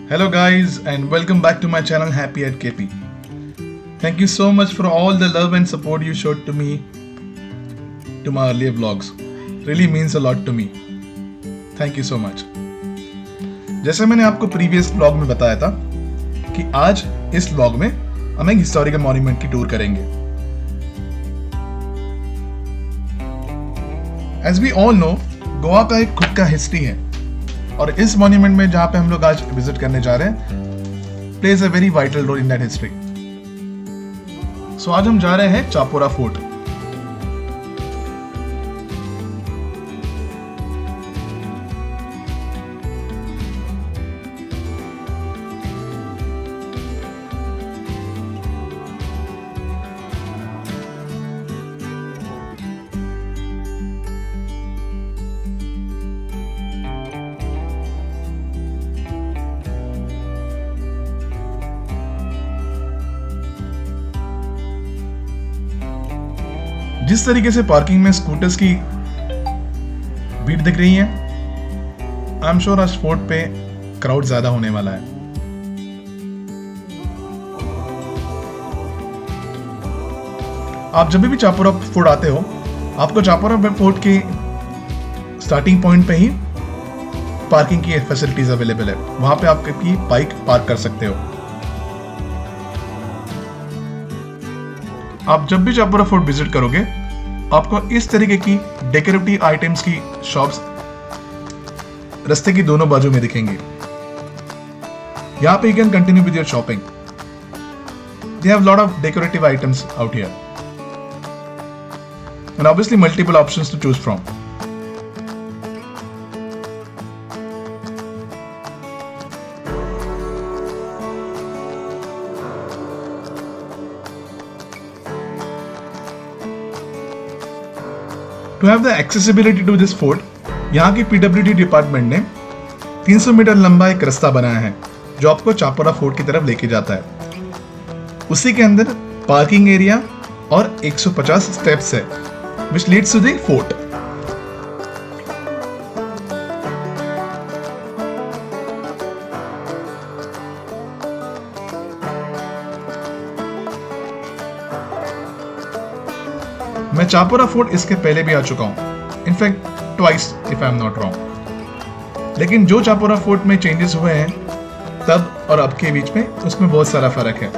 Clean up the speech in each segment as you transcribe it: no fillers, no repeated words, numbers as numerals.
Hello guys and welcome back to my channel Happy at KP. Thank you so much for all the love and support you showed to me to my earlier vlogs. Really means a lot to me. Thank you so much. जैसे मैंने आपको previous vlog में बताया था कि आज इस vlog में हम एक हिस्टोरिकल मॉन्यूमेंट की टूर करेंगे. As we all know, Goa का एक खुद का हिस्ट्री है और इस मॉन्यूमेंट में जहां पे हम लोग आज विजिट करने जा रहे हैं plays a very vital role in that history. So आज हम जा रहे हैं चापोरा फोर्ट. जिस तरीके से पार्किंग में स्कूटर्स की भीड़ दिख रही है, आई एम श्योर आज फोर्ट पे क्राउड ज्यादा होने वाला है. आप जब भी चापोरा फोर्ट आते हो, आपको चापोरा फोर्ट के स्टार्टिंग पॉइंट पे ही पार्किंग की फैसिलिटीज अवेलेबल है. वहां पे आप अपनी बाइक पार्क कर सकते हो. आप जब भी चापोरा फोर्ट विजिट करोगे, आपको इस तरीके की डेकोरेटिव आइटम्स की शॉप्स रास्ते की दोनों बाजू में दिखेंगे. यहां पे you can continue with your shopping. They have lot of decorative items out here and obviously multiple options to choose from. To have the accessibility to this fort, यहाँ की PWD डिपार्टमेंट ने 300 मीटर लंबा एक रास्ता बनाया है जो आपको चापोरा फोर्ट की तरफ लेके जाता है. उसी के अंदर पार्किंग एरिया और 150 स्टेप्स है which leads to the fort. मैं चापोरा फोर्ट इसके पहले भी आ चुका हूं, in fact twice if I am not wrong. लेकिन जो चापोरा फोर्ट में चेंजेस हुए हैं तब और अब के बीच में, उसमें बहुत सारा फर्क है.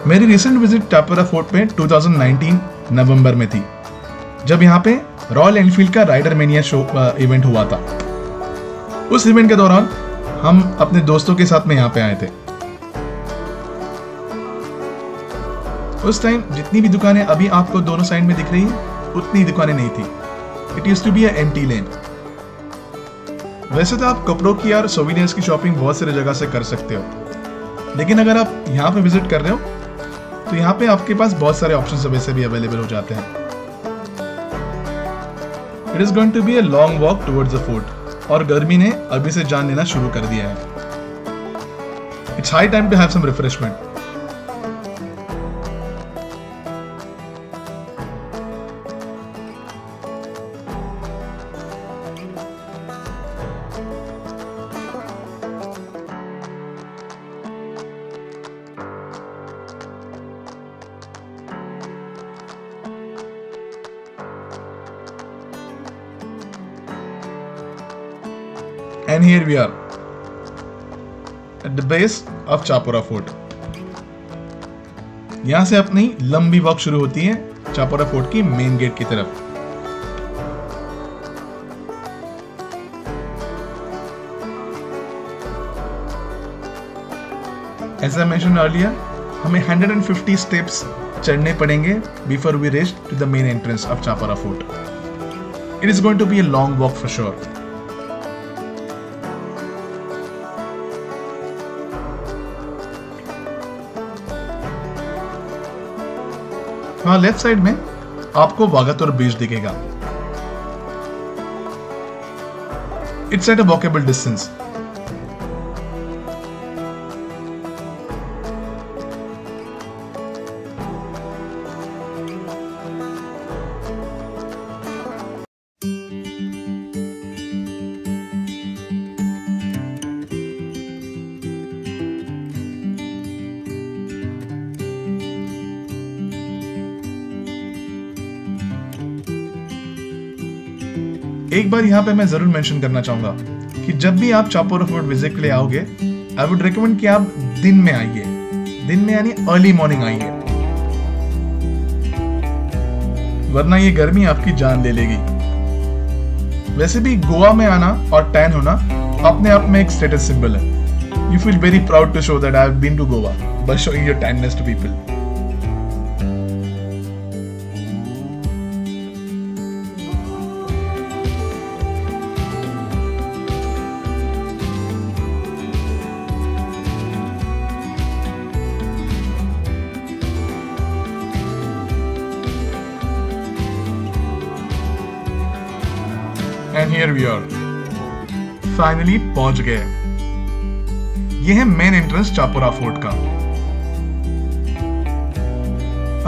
मेरी रिसेंट विजिट चापोरा फोर्ट पे 2019 नवंबर में थी, जब यहाँ पे रॉयल एनफील्ड का राइडर मेनिया शो इवेंट हुआ था. उस इवेंट के दौरान हम अपने दोस्तों के साथ में यहाँ पे आए थे. उस टाइम जितनी भी दुकानें अभी आपको दोनों साइड में दिख रही हैं, उतनी दुकानें नहीं थी. It used to be a empty lane. वैसे तो आप कपड़ों की और सोविनियर्स की शॉपिंग बहुत सारी जगह से कर सकते हो, लेकिन अगर आप यहाँ पे विजिट कर रहे हो तो यहाँ पे आपके पास बहुत सारे ऑप्शंस वैसे भी अवेलेबल हो जाते हैं. It is going to be a long walk towards the fort और गर्मी ने अभी से जान लेना शुरू कर दिया है. It's high time to have some refreshment. And here we are at the base of Chapora fort. यहां से अपनी लंबी वॉक शुरू होती है चापोरा फोर्ट की मेन गेट की तरफ. As I mentioned earlier, हमें 150 स्टेप्स चढ़ने पड़ेंगे before we reach to the main entrance of Chapora fort. It is going to be a long walk for sure. हाँ, लेफ्ट साइड में आपको वागातोर बीच दिखेगा. It's at a walkable distance. एक बार यहाँ पे मैं जरूर मेंशन करना चाहूंगा कि जब भी आप चापोरा फोर्ट विजिट के लिए आओगे, आई वुड रिकमेंड कि आप दिन में आइए, दिन में यानी अर्ली मॉर्निंग आइए, वरना ये गर्मी आपकी जान ले लेगी। वैसे भी गोवा में आना और टैन होना अपने आप में एक स्टेटस सिंबल है। You feel very proud to show that I have been to Goa by showing your tanness to people. And here we are. Finally पहुंच गए। यह है मेन एंट्रेंस चापोरा फोर्ट का।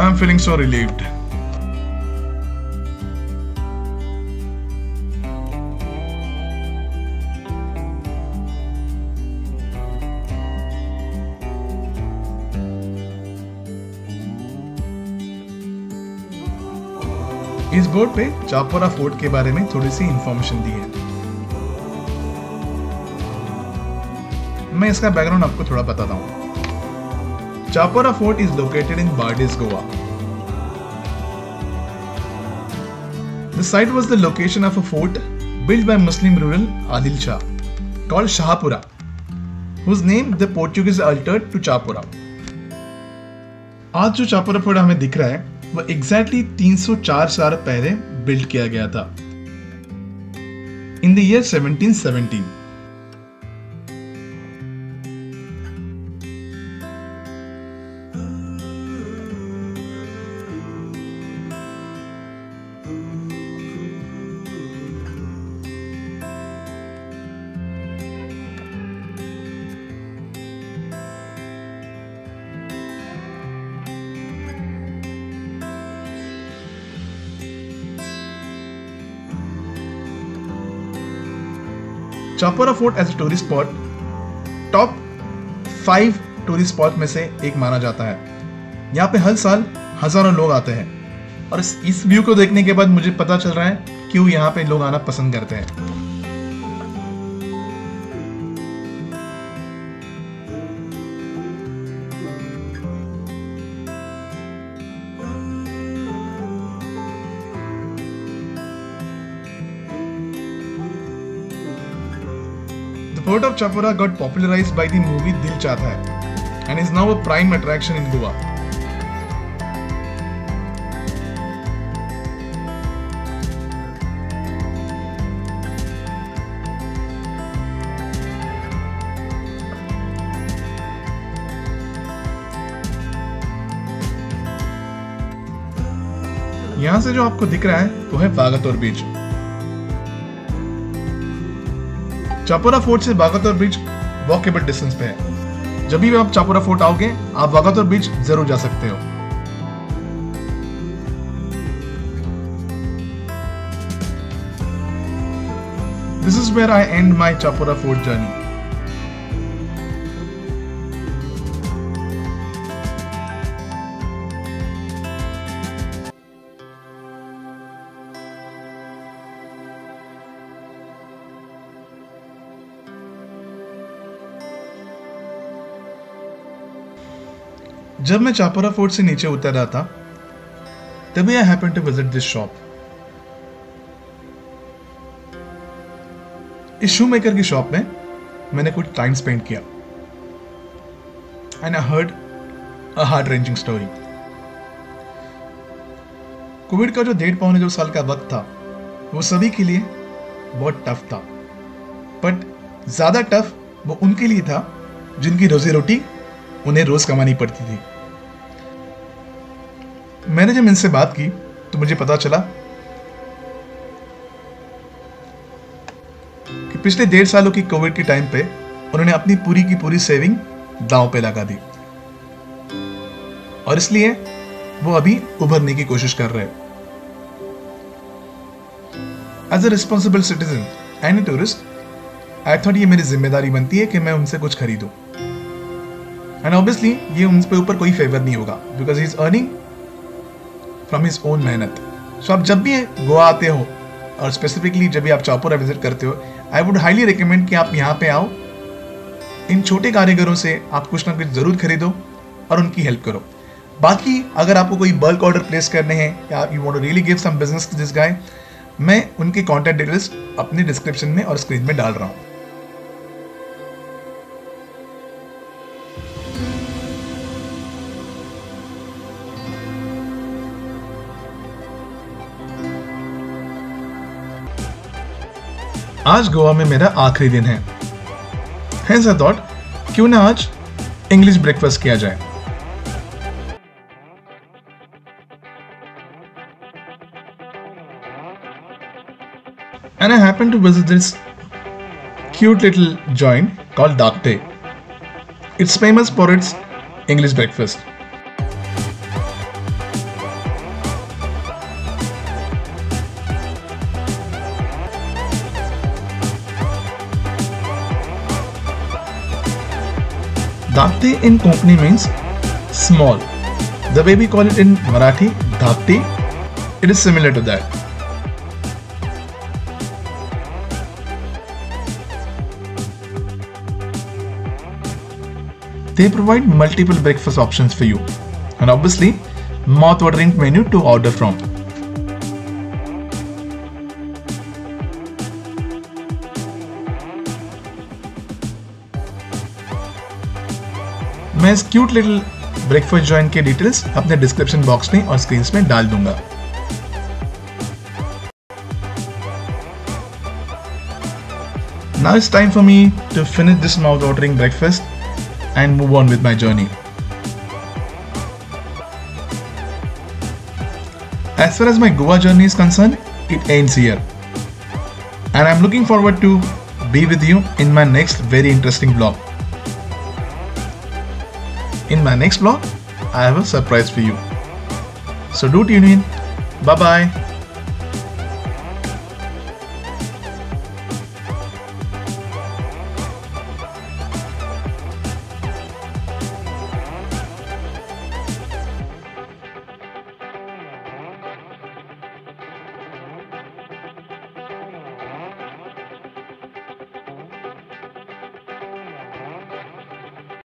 I am feeling so relieved. इस board पे Chapora fort के बारे में थोड़ी सी इंफॉर्मेशन दी है। मैं इसका बैकग्राउंड आपको थोड़ा बताता हूं। Chapora fort is located in Bardez, Goa. The site was the location of a fort built by Muslim ruler Adil Shah called Shahpura, whose name the Portuguese altered to Chapora. आज जो चापोरा फोर्ट हमें दिख रहा है वो एग्जैक्टली 304 साल पहले बिल्ड किया गया था, in the year 1717। Chapora fort as a tourist spot top 5 tourist spot में से एक माना जाता है। यहाँ पे हर साल हजारों लोग आते हैं और इस व्यू को देखने के बाद मुझे पता चल रहा है क्यों यहाँ पे लोग आना पसंद करते हैं। The Fort of Chapora got popularized by the movie Dil Chahta Hai and is now a prime attraction in Goa. यहाँ से जो आपको दिख रहा है वो है बागातोर बीच। चापोरा फोर्ट से बागातोर बीच वॉकेबल डिस्टेंस पे है। जब भी आप चापोरा फोर्ट आओगे आप बागातोर बीच जरूर जा सकते हो। This is where I end my Chapora Fort journey. जब मैं चापोरा फोर्ट से नीचे उतर रहा था तभी I happened to visit this shop. इस शू मेकर की शॉप में मैंने कुछ टाइम स्पेंड किया and I heard a heart wrenching story. Covid का जो 1.5-2 साल का वक्त था वो सभी के लिए बहुत टफ था, बट ज्यादा टफ वो उनके लिए था जिनकी रोजी रोटी उन्हें रोज कमानी पड़ती थी। मैंने जब इनसे बात की तो मुझे पता चला कि पिछले 1.5 सालों की कोविड के टाइम पे उन्होंने अपनी पूरी की पूरी सेविंग दांव पे लगा दी और इसलिए वो अभी उभरने की कोशिश कर रहे हैं। As a responsible citizen and a tourist, I thought ये मेरी जिम्मेदारी बनती है कि मैं उनसे कुछ खरीदूं। एंड ऑब्वियसली ये उनके ऊपर कोई फेवर नहीं होगा because he is earning from his own मेहनत। सो आप जब भी गोवा आते हो और स्पेसिफिकली जब भी आप चौपुरा विजिट करते हो, आई वुड हाईली रिकमेंड कि आप यहाँ पे आओ, इन छोटे कारीगरों से आप कुछ ना कुछ ज़रूर खरीदो और उनकी हेल्प करो। बाकी अगर आपको कोई बल्क ऑर्डर प्लेस करने हैं या you want to really give some business to this guy, मैं उनके कॉन्टैक्ट डिटेल्स अपनी डिस्क्रिप्शन में और स्क्रीन में डाल रहा हूँ। आज गोवा में मेरा आखिरी दिन है, Hence I thought क्यों ना आज इंग्लिश ब्रेकफास्ट किया जाए। And I happened to visit this cute little joint called Dakte. It's famous for its English breakfast. Dakte in Konkani means small. The way we call it in Marathi, Dhakti, it is similar to that. They provide multiple breakfast options for you, and obviously mouth-watering menu to order from. मैं इस cute little breakfast joint के details अपने description box में और screen में डाल दूंगा। Now it's time for me to finish this mouth-watering breakfast and move on with my journey. As far as my Goa journey is concerned, it ends here. And I'm looking forward to be with you in my next very interesting vlog. In my next vlog, I have a surprise for you. So do tune in. Bye bye.